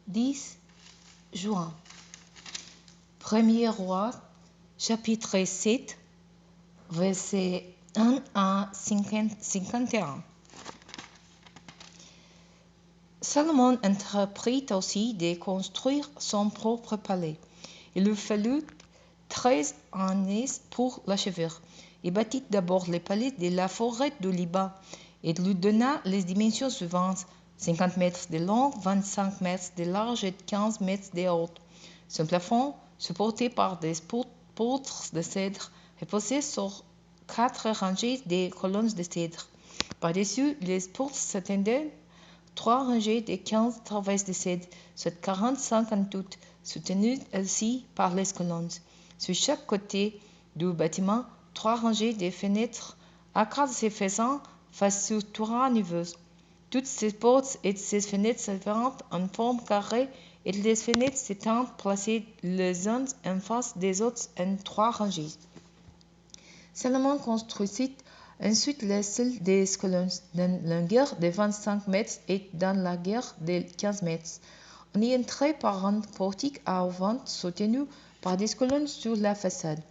10 juin. Premier roi, chapitre 7, versets 1 à 51. Salomon entreprit aussi de construire son propre palais. Il lui fallut 13 années pour l'achever. Il bâtit d'abord le palais de la forêt du Liban et lui donna les dimensions suivantes: 50 mètres de long, 25 mètres de large et 15 mètres de haut. Son plafond, supporté par des poutres de cèdre, reposait sur 4 rangées de colonnes de cèdre. Par-dessus les poutres s'étendaient 3 rangées de 15 travées de cèdre, soit 45 en tout, soutenues aussi par les colonnes. Sur chaque côté du bâtiment, 3 rangées de fenêtres, arcades se faisant face sur 3 niveaux. Toutes ces portes et ces fenêtres s'étaient en forme carrée et les fenêtres s'étant placées les unes en face des autres en 3 rangées. Salomon construisit ensuite les salles des colonnes, dans la longueur de 25 mètres et dans la largeur de 15 mètres. On y entrait par un portique à auvent soutenu par des colonnes sur la façade.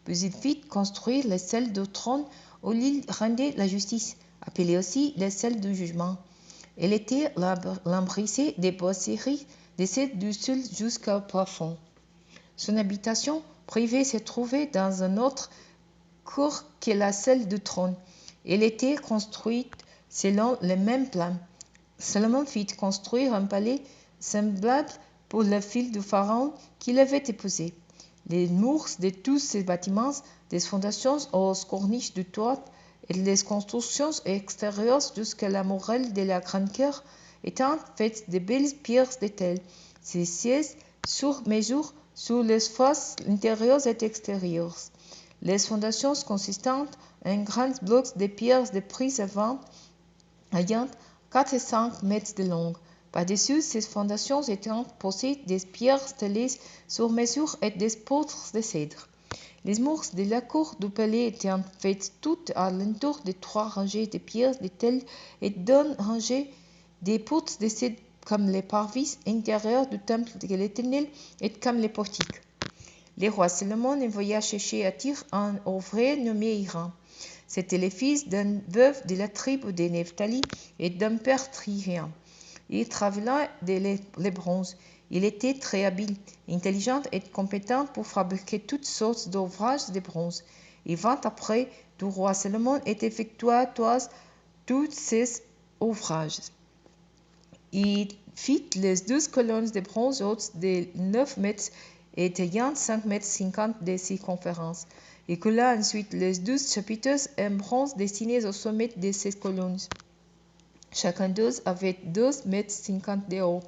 Puis il fit construire les salles du trône où il rendait la justice, appelée aussi les salles du jugement. Elle était lambrissée de boiseries de cèdre du sol jusqu'au plafond. Son habitation privée se trouvait dans un autre cour que la salle du trône. Elle était construite selon le même plan. Salomon fit construire un palais semblable pour la fille du pharaon qu'il avait épousée. Les murs de tous ces bâtiments, des fondations aux corniches du toit et les constructions extérieures jusqu'à la muraille de la grande cour, étant faites de belles pierres d'étel. Ces sièges sur mesure sur les faces intérieures et extérieures. Les fondations consistantes en grands blocs de pierres de prise ayant 4 et 5 mètres de long. Par-dessus ces fondations étaient posées des pierres scellées sur mesure et des poutres de cèdre. Les murs de la cour du palais étaient faits tout alentour de 3 rangées de pierres d'étel et d'une rangée de poutres de cèdre comme les parvis intérieurs du temple de l'Éternel et comme les portiques. Le roi Salomon envoya chercher à Tyr un ouvrier nommé Hiram. C'était le fils d'un veuve de la tribu de Nephtali et d'un père trien. Il travailla le bronze. Il était très habile, intelligent et compétent pour fabriquer toutes sortes d'ouvrages de bronze. Il vint après du roi Salomon et effectua tous ces ouvrages. Il fit les 12 colonnes de bronze hautes de 9 mètres et ayant 5 mètres 50 de circonférence. Il coula ensuite les 12 chapiteaux en bronze dessinés au sommet de ces colonnes. Chacun d'eux avait 12 mètres 50 de haut.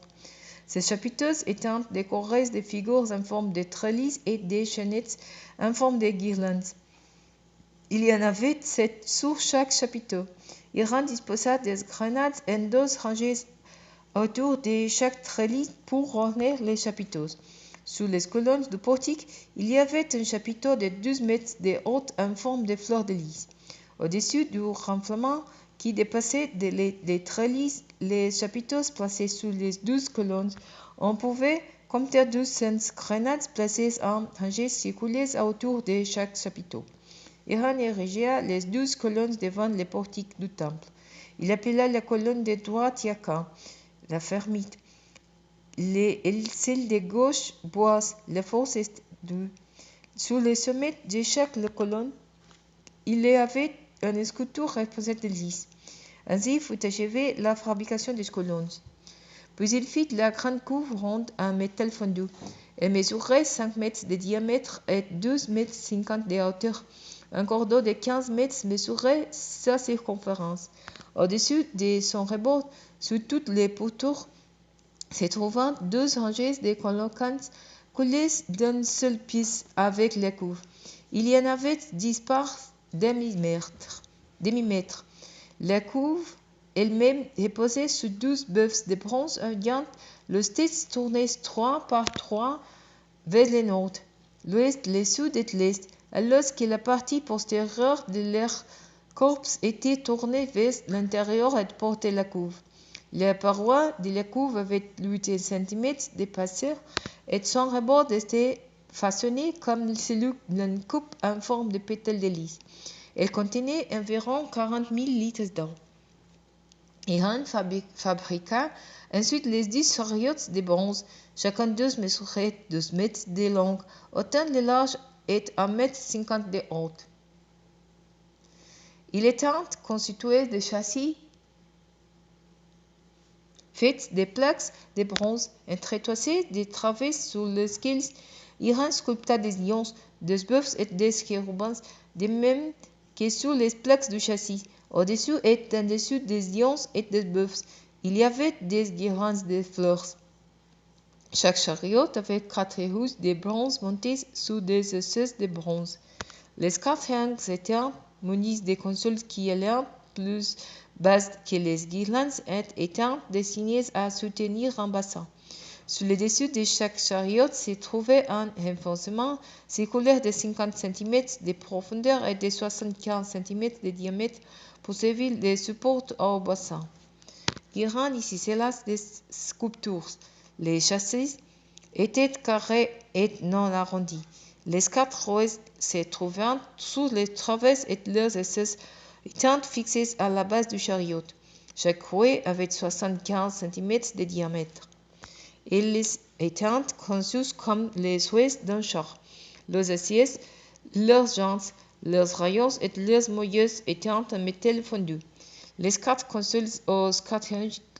Ces chapiteaux étant décorés de figures en forme de trellis et de chaînettes en forme de guirlandes. Il y en avait 7 sur chaque chapiteau. Hiram disposa des grenades en 12 rangées autour de chaque trellis pour orner les chapiteaux. Sous les colonnes du portique, il y avait un chapiteau de 12 mètres de haut en forme de fleur de lys. Au-dessus du renflement qui dépassait les trellis, les chapiteaux placés sous les 12 colonnes, on pouvait compter 200 grenades placées en rangées circulaires autour de chaque chapiteau. Hiram érigia les 12 colonnes devant le portique du temple. Il appela la colonne de droite Yakin, la fermite, celle de gauche Boaz, la force est due. Sur le sommet de chaque colonne, il y avait un escouteur reposant de lys. Ainsi fut achevée la fabrication des colonnes. Puis il fit la grande cour ronde en métal fondu. Elle mesurait 5 mètres de diamètre et 12 mètres 50 de hauteur. Un cordeau de 15 mètres mesurait sa circonférence. Au-dessus de son rebord, sous toutes les pourtours, se trouvant 12 rangées de colonnes coulées d'un seul pied avec la couve. Il y en avait 10 par demi-mètre. La couve elle-même reposait sur 12 bœufs de bronze ayant le tête tournée 3 par 3 vers le nord, l'ouest, le sud et l'est, alors que la partie postérieure de leur corps était tournée vers l'intérieur et portait la couve. Les parois de la couve avaient 8 cm d'épaisseur et son rebord était façonné comme celui d'une coupe en forme de pétale de lys. Elle contenait environ 40 000 litres d'eau. Hiram fabriqua ensuite les 10 chariots de bronze, chacun d'eux mesurait 12 mètres de long, autant de large et 1,50 m de haut. Il était constitué de châssis faits de plaques de bronze entrechoquées de travées sur lesquelles Hiram sculpta des lions, des bœufs et des chérubins, de même que sur les plaques du châssis. Au-dessus et en dessous des lions et des bœufs, il y avait des guirlandes de fleurs. Chaque chariot avait 4 roues de bronze montées sur des essieux de bronze. Les 4 roues étaient munies de consoles qui allaient plus basses que les guirlandes et étaient destinées à soutenir un bassin. Sur le dessus de chaque chariot se trouvait un renforcement circulaire de 50 cm de profondeur et de 75 cm de diamètre pour servir de support au bassin. Hiram ici des sculptures. Les châssis étaient carrés et non arrondis. Les 4 roues se trouvaient sous les traverses et leurs essieux étant fixés à la base du chariot. Chaque roue avait 75 cm de diamètre. Ils étaient conçus comme les roues d'un char. Leurs essieux, leurs jantes, leurs rayons et leurs moyeuses étaient en métal fondu. Les 4 consoles aux 4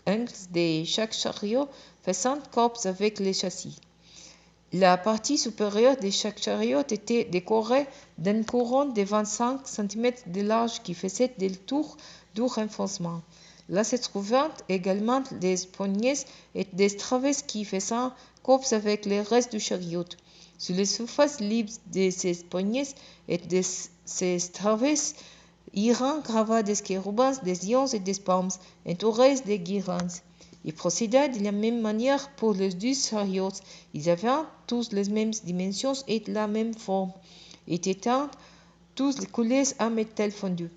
angles de chaque chariot faisaient corps avec les châssis. La partie supérieure de chaque chariot était décorée d'une couronne de 25 cm de large qui faisait le tour du renforcement. Là se trouvaient également des poignées et des traverses qui faisaient corps avec le reste du chariot. Sur les surfaces libres de ces poignées et de ces traverses, Hiram grava des chérubins, des lions et des palmes, entourés de guirlandes. Il procéda de la même manière pour les 10 chariots. Ils avaient tous les mêmes dimensions et la même forme, et étaient tous coulés en métal fondu.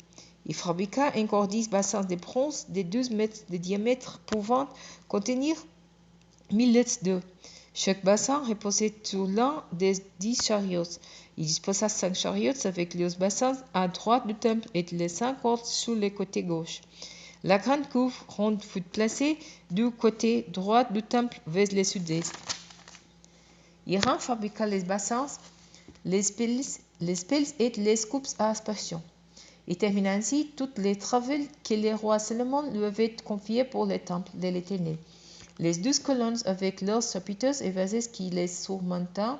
Il fabriqua encore 10 bassins de bronze de 12 mètres de diamètre pouvant contenir 1000 litres d'eau. Chaque bassin reposait sur l'un des 10 chariots. Il disposa 5 chariots avec leurs bassins à droite du temple et les 5 autres sur le côté gauche. La grande couve ronde fut placée du côté droit du temple vers le sud-est. Hiram fabriqua les bassins, les pelles et les coupes à aspersion. Il termina ainsi toutes les travaux que le roi Salomon lui avait confiés pour le temple de l'Éternel. Les 12 colonnes avec leurs chapiteaux et vases qui les surmontaient,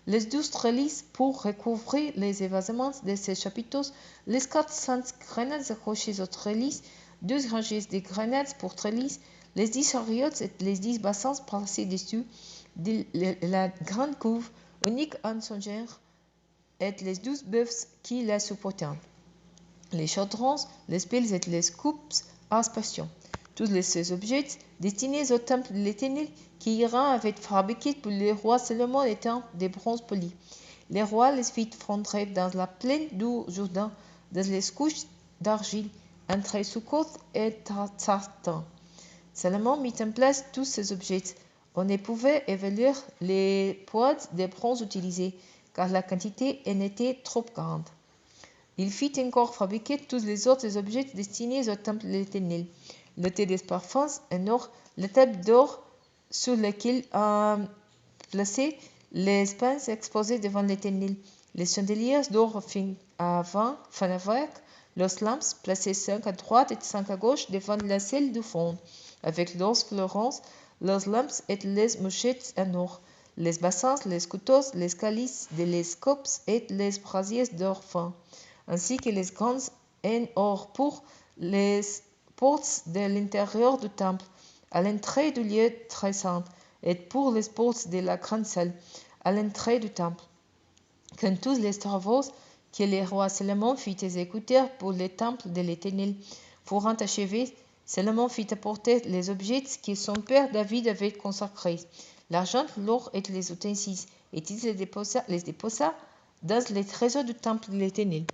les 12 trellis pour recouvrir les évasements de ces chapiteaux, les 400 grenades accrochées aux trellis, 2 rangées de grenades pour trellis, les 10 chariots et les 10 bassins placés dessus, la grande couve, unique en son genre, et les 12 bœufs qui la supportaient. Les chaudrons, les pelles et les coupes à aspersion. Tous ces objets destinés au temple de l'Éternel qu'Hiram avait fabriqués pour le roi Salomon étaient de bronze poli. Le roi les fit fondre dans la plaine du Jourdain, dans les couches d'argile, entre Succoth et Tsartan. Salomon mit en place tous ces objets. On ne pouvait évaluer les poids de bronze utilisés, car la quantité en était trop grande. Il fit encore fabriquer tous les autres objets destinés au temple de l'Éternel. L'autel des parfums en or, la table d'or sur laquelle placé les pains exposés devant l'Éternel, les chandeliers d'or fin avec leurs lampes placées 5 à droite et 5 à gauche devant la salle du fond, avec leurs fleurons, leurs lampes et les mouchettes en or, les bassins, les couteaux, les calices, les coupes et les brasiers d'or fin, ainsi que les grands en or pour les portes de l'intérieur du temple, à l'entrée du lieu très saint, et pour les portes de la grande salle, à l'entrée du temple. Quand tous les travaux que le roi Salomon fit exécuter pour le temple de l'Éternel furent achevés, Salomon fit apporter les objets que son père David avait consacrés, l'argent, l'or et les ustensiles, et il les déposa dans les trésors du temple de l'Éternel.